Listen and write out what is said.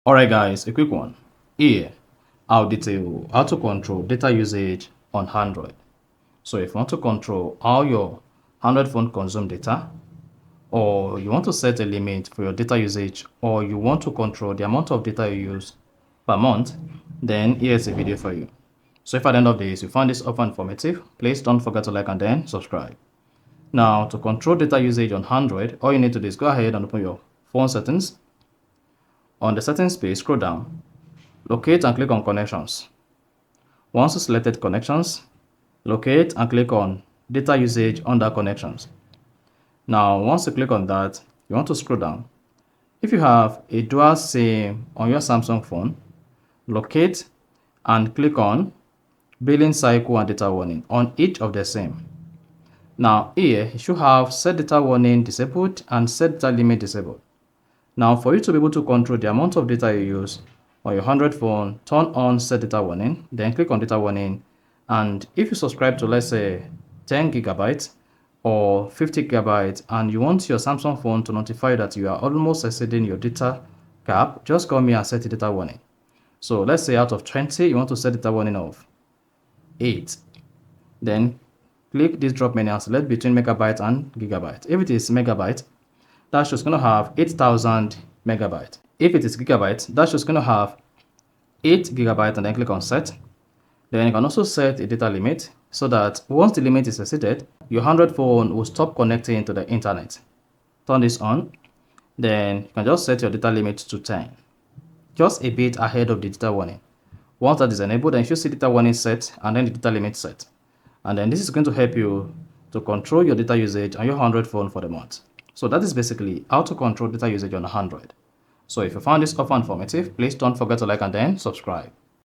Alright guys, a quick one. Here, I'll detail how to control data usage on Android. So if you want to control how your Android phone consume data, or you want to set a limit for your data usage, or you want to control the amount of data you use per month, then here's a video for you. So if at the end of this you find this offer informative, please don't forget to like and then subscribe. Now, to control data usage on Android, all you need to do is go ahead and open your phone settings. On the settings page, scroll down, locate and click on connections. Once you selected connections, locate and click on data usage under connections. Now, once you click on that, you want to scroll down. If you have a dual SIM on your Samsung phone, locate and click on billing cycle and data warning on each of the same. Now here, you should have set data warning disabled and set data limit disabled. Now for you to be able to control the amount of data you use on your Android phone, turn on set data warning, then click on data warning. And if you subscribe to, let's say, 10 gigabytes or 50 gigabytes, and you want your Samsung phone to notify that you are almost exceeding your data cap, just call me and set the data warning. So let's say out of 20, you want to set data warning of 8. Then click this drop menu and select between megabyte and gigabyte. If it is megabyte, that's just going to have 8,000 megabyte. If it is gigabyte, that's just going to have 8 gigabyte, and then click on set. Then you can also set a data limit so that once the limit is exceeded, your Android phone will stop connecting to the internet. Turn this on. Then you can just set your data limit to 10, just a bit ahead of the data warning. Once that is enabled, then you should see data warning set and then the data limit set. And then this is going to help you to control your data usage on your Android phone for the month. So that is basically how to control data usage on Android. So if you found this offer informative, please don't forget to like and then subscribe.